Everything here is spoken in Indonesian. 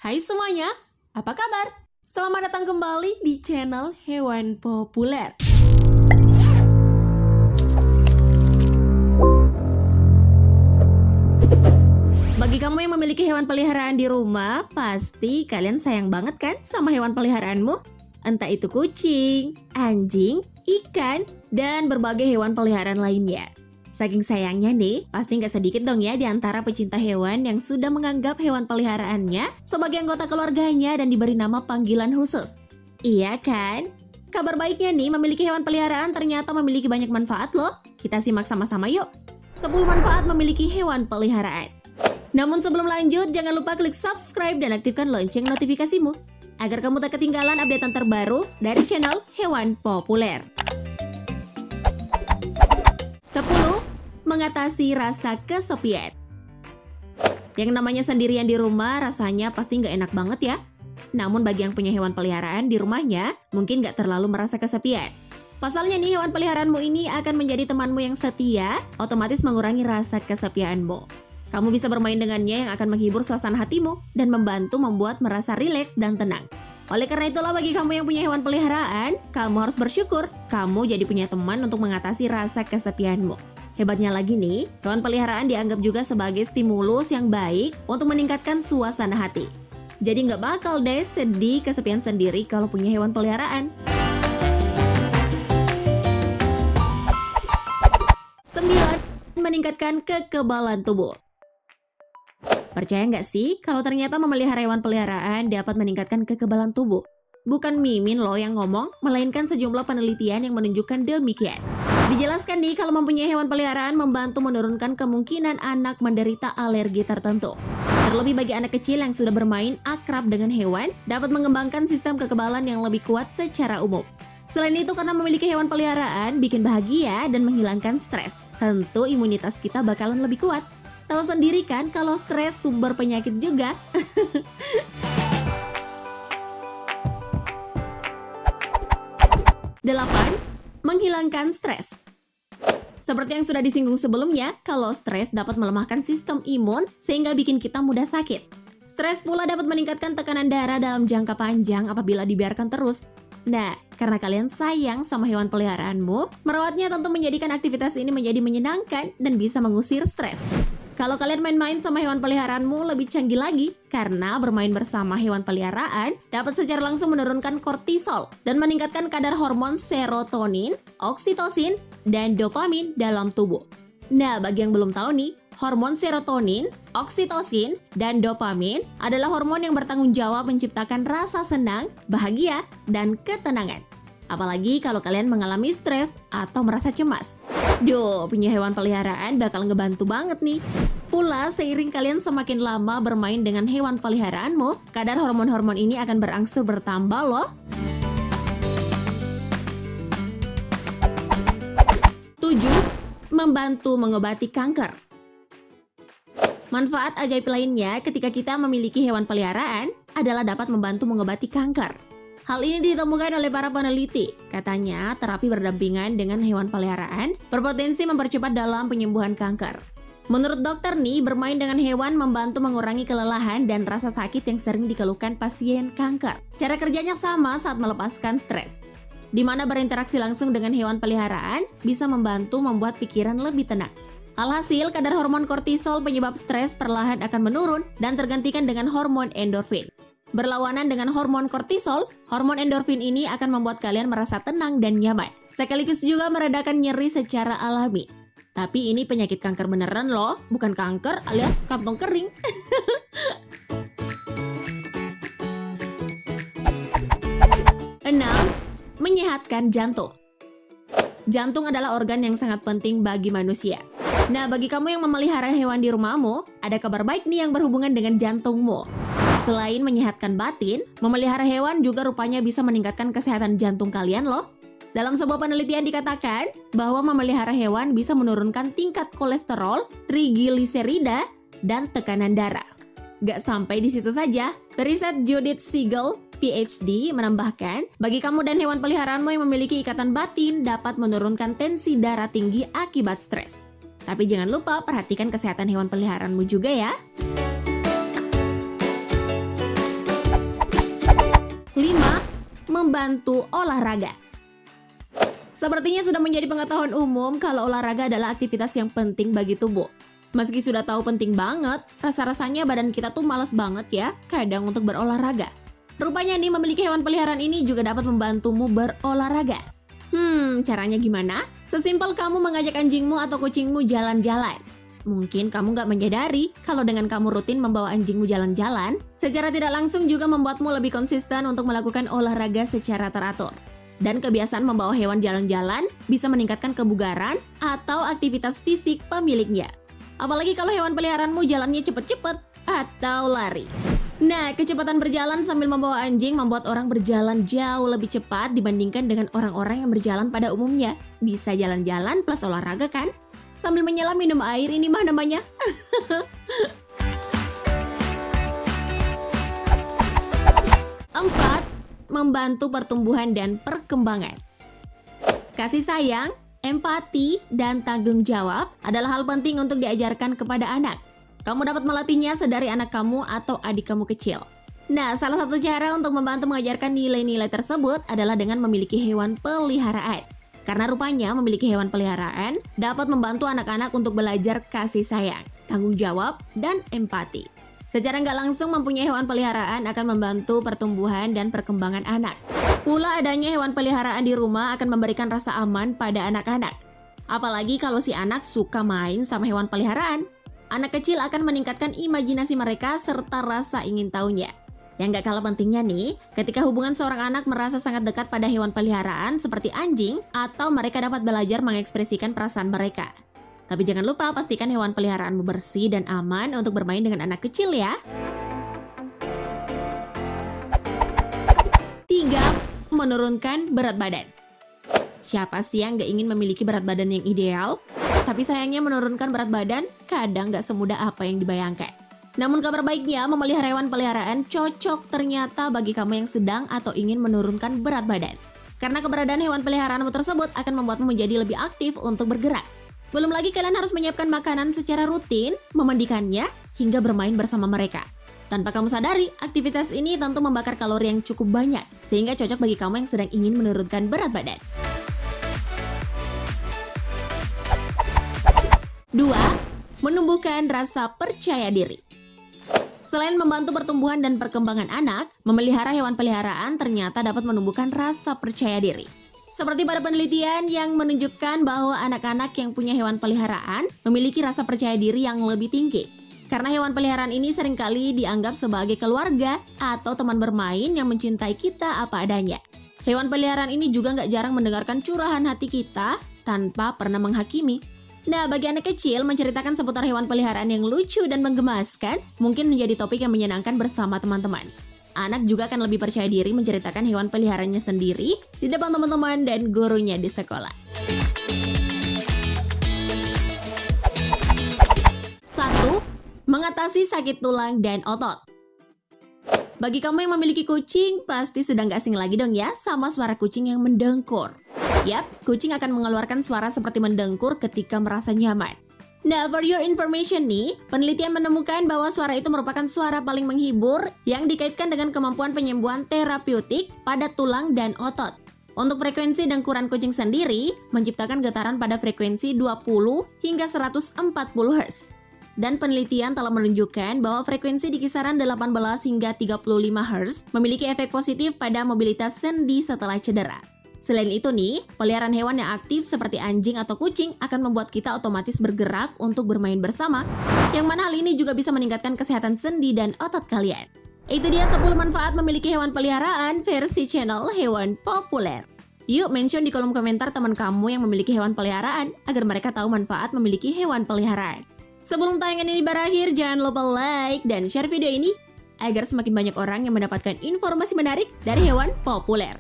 Hai semuanya, apa kabar? Selamat datang kembali di channel Hewan Populer. Bagi kamu yang memiliki hewan peliharaan di rumah, pasti kalian sayang banget kan sama hewan peliharaanmu? Entah itu kucing, anjing, ikan, dan berbagai hewan peliharaan lainnya. Saking sayangnya nih, pasti nggak sedikit dong ya di antara pecinta hewan yang sudah menganggap hewan peliharaannya sebagai anggota keluarganya dan diberi nama panggilan khusus. Iya kan? Kabar baiknya nih, memiliki hewan peliharaan ternyata memiliki banyak manfaat loh. Kita simak sama-sama yuk. 10 manfaat memiliki hewan peliharaan. Namun sebelum lanjut, jangan lupa klik subscribe dan aktifkan lonceng notifikasimu agar kamu tak ketinggalan updatean terbaru dari channel Hewan Populer. 10. Mengatasi rasa kesepian. Yang namanya sendirian di rumah rasanya pasti nggak enak banget ya. Namun bagi yang punya hewan peliharaan di rumahnya, mungkin nggak terlalu merasa kesepian. Pasalnya nih, hewan peliharaanmu ini akan menjadi temanmu yang setia, otomatis mengurangi rasa kesepianmu. Kamu bisa bermain dengannya yang akan menghibur suasana hatimu dan membantu membuat merasa rileks dan tenang. Oleh karena itulah bagi kamu yang punya hewan peliharaan, kamu harus bersyukur kamu jadi punya teman untuk mengatasi rasa kesepianmu. Hebatnya lagi nih, hewan peliharaan dianggap juga sebagai stimulus yang baik untuk meningkatkan suasana hati. Jadi nggak bakal deh sedih kesepian sendiri kalau punya hewan peliharaan. 9. Meningkatkan kekebalan tubuh. Percaya nggak sih kalau ternyata memelihara hewan peliharaan dapat meningkatkan kekebalan tubuh? Bukan Mimin loh yang ngomong, melainkan sejumlah penelitian yang menunjukkan demikian. Dijelaskan nih kalau mempunyai hewan peliharaan membantu menurunkan kemungkinan anak menderita alergi tertentu. Terlebih bagi anak kecil yang sudah bermain akrab dengan hewan, dapat mengembangkan sistem kekebalan yang lebih kuat secara umum. Selain itu, karena memiliki hewan peliharaan bikin bahagia dan menghilangkan stres, tentu imunitas kita bakalan lebih kuat. Tahu sendiri kan kalau stres sumber penyakit juga. 8. Menghilangkan stres. Seperti yang sudah disinggung sebelumnya, kalau stres dapat melemahkan sistem imun sehingga bikin kita mudah sakit. Stres pula dapat meningkatkan tekanan darah dalam jangka panjang apabila dibiarkan terus. Nah, karena kalian sayang sama hewan peliharaanmu, merawatnya tentu menjadikan aktivitas ini menjadi menyenangkan dan bisa mengusir stres. Kalau kalian main-main sama hewan peliharaanmu lebih canggih lagi, karena bermain bersama hewan peliharaan dapat secara langsung menurunkan kortisol dan meningkatkan kadar hormon serotonin, oksitosin, dan dopamin dalam tubuh. Nah, bagi yang belum tahu nih, hormon serotonin, oksitosin, dan dopamin adalah hormon yang bertanggung jawab menciptakan rasa senang, bahagia, dan ketenangan. Apalagi kalau kalian mengalami stres atau merasa cemas. Duh, punya hewan peliharaan bakal ngebantu banget nih. Pula, seiring kalian semakin lama bermain dengan hewan peliharaanmu, kadar hormon-hormon ini akan berangsur bertambah loh. 7. Membantu mengobati kanker. Manfaat ajaib lainnya ketika kita memiliki hewan peliharaan adalah dapat membantu mengobati kanker. Hal ini ditemukan oleh para peneliti. Katanya, terapi berdampingan dengan hewan peliharaan berpotensi mempercepat dalam penyembuhan kanker. Menurut dokter nih, bermain dengan hewan membantu mengurangi kelelahan dan rasa sakit yang sering dikeluhkan pasien kanker. Cara kerjanya sama saat melepaskan stres, di mana berinteraksi langsung dengan hewan peliharaan bisa membantu membuat pikiran lebih tenang. Alhasil, kadar hormon kortisol penyebab stres perlahan akan menurun dan tergantikan dengan hormon endorfin. Berlawanan dengan hormon kortisol, hormon endorfin ini akan membuat kalian merasa tenang dan nyaman, sekaligus juga meredakan nyeri secara alami. Tapi ini penyakit kanker beneran loh, bukan kanker alias kantong kering. 6. Menyehatkan jantung. Jantung adalah organ yang sangat penting bagi manusia. Nah, bagi kamu yang memelihara hewan di rumahmu, ada kabar baik nih yang berhubungan dengan jantungmu. Selain menyehatkan batin, memelihara hewan juga rupanya bisa meningkatkan kesehatan jantung kalian loh. Dalam sebuah penelitian dikatakan bahwa memelihara hewan bisa menurunkan tingkat kolesterol, trigliserida, dan tekanan darah. Gak sampai di situ saja, riset Judith Siegel, PhD, menambahkan, bagi kamu dan hewan peliharaanmu yang memiliki ikatan batin dapat menurunkan tensi darah tinggi akibat stres. Tapi jangan lupa perhatikan kesehatan hewan peliharaanmu juga ya. 5. Membantu olahraga. Sepertinya sudah menjadi pengetahuan umum kalau olahraga adalah aktivitas yang penting bagi tubuh. Meski sudah tahu penting banget, rasa-rasanya badan kita tuh malas banget ya kadang untuk berolahraga. Rupanya nih memiliki hewan peliharaan ini juga dapat membantumu berolahraga. Caranya gimana? Sesimpel kamu mengajak anjingmu atau kucingmu jalan-jalan. Mungkin kamu nggak menyadari kalau dengan kamu rutin membawa anjingmu jalan-jalan, secara tidak langsung juga membuatmu lebih konsisten untuk melakukan olahraga secara teratur. Dan kebiasaan membawa hewan jalan-jalan bisa meningkatkan kebugaran atau aktivitas fisik pemiliknya. Apalagi kalau hewan peliharaanmu jalannya cepet-cepet atau lari. Nah, kecepatan berjalan sambil membawa anjing membuat orang berjalan jauh lebih cepat dibandingkan dengan orang-orang yang berjalan pada umumnya. Bisa jalan-jalan plus olahraga kan? Sambil menyelam minum air, ini mah namanya. 4. Membantu pertumbuhan dan perkembangan. Kasih sayang, empati, dan tanggung jawab adalah hal penting untuk diajarkan kepada anak. Kamu dapat melatihnya sedari anak kamu atau adik kamu kecil. Nah, salah satu cara untuk membantu mengajarkan nilai-nilai tersebut adalah dengan memiliki hewan peliharaan. Karena rupanya memiliki hewan peliharaan dapat membantu anak-anak untuk belajar kasih sayang, tanggung jawab, dan empati. Secara nggak langsung mempunyai hewan peliharaan akan membantu pertumbuhan dan perkembangan anak. Pula adanya hewan peliharaan di rumah akan memberikan rasa aman pada anak-anak. Apalagi kalau si anak suka main sama hewan peliharaan. Anak kecil akan meningkatkan imajinasi mereka serta rasa ingin tahunya. Yang gak kalah pentingnya nih, ketika hubungan seorang anak merasa sangat dekat pada hewan peliharaan seperti anjing, atau mereka dapat belajar mengekspresikan perasaan mereka. Tapi jangan lupa pastikan hewan peliharaanmu bersih dan aman untuk bermain dengan anak kecil ya. 3. Menurunkan berat badan. Siapa sih yang gak ingin memiliki berat badan yang ideal? Tapi sayangnya menurunkan berat badan kadang gak semudah apa yang dibayangkan. Namun kabar baiknya, memelihara hewan peliharaan cocok ternyata bagi kamu yang sedang atau ingin menurunkan berat badan. Karena keberadaan hewan peliharaanmu tersebut akan membuatmu menjadi lebih aktif untuk bergerak. Belum lagi kalian harus menyiapkan makanan secara rutin, memandikannya, hingga bermain bersama mereka. Tanpa kamu sadari, aktivitas ini tentu membakar kalori yang cukup banyak, sehingga cocok bagi kamu yang sedang ingin menurunkan berat badan. 2. Menumbuhkan rasa percaya diri. Selain membantu pertumbuhan dan perkembangan anak, memelihara hewan peliharaan ternyata dapat menumbuhkan rasa percaya diri. Seperti pada penelitian yang menunjukkan bahwa anak-anak yang punya hewan peliharaan memiliki rasa percaya diri yang lebih tinggi. Karena hewan peliharaan ini seringkali dianggap sebagai keluarga atau teman bermain yang mencintai kita apa adanya. Hewan peliharaan ini juga nggak jarang mendengarkan curahan hati kita tanpa pernah menghakimi. Nah, bagi anak kecil, menceritakan seputar hewan peliharaan yang lucu dan menggemaskan mungkin menjadi topik yang menyenangkan bersama teman-teman. Anak juga akan lebih percaya diri menceritakan hewan peliharaannya sendiri di depan teman-teman dan gurunya di sekolah. 1. Mengatasi sakit tulang dan otot. Bagi kamu yang memiliki kucing, pasti sudah nggak asing lagi dong ya sama suara kucing yang mendengkur. Yap, kucing akan mengeluarkan suara seperti mendengkur ketika merasa nyaman. Nah, for your information nih, penelitian menemukan bahwa suara itu merupakan suara paling menghibur yang dikaitkan dengan kemampuan penyembuhan terapeutik pada tulang dan otot. Untuk frekuensi dengkuran kucing sendiri, menciptakan getaran pada frekuensi 20 hingga 140 Hz. Dan penelitian telah menunjukkan bahwa frekuensi di kisaran 18 hingga 35 Hz memiliki efek positif pada mobilitas sendi setelah cedera. Selain itu nih, peliharaan hewan yang aktif seperti anjing atau kucing akan membuat kita otomatis bergerak untuk bermain bersama, yang mana hal ini juga bisa meningkatkan kesehatan sendi dan otot kalian. Itu dia 10 manfaat memiliki hewan peliharaan versi channel Hewan Populer. Yuk mention di kolom komentar teman kamu yang memiliki hewan peliharaan agar mereka tahu manfaat memiliki hewan peliharaan. Sebelum tayangan ini berakhir, jangan lupa like dan share video ini agar semakin banyak orang yang mendapatkan informasi menarik dari hewan populer.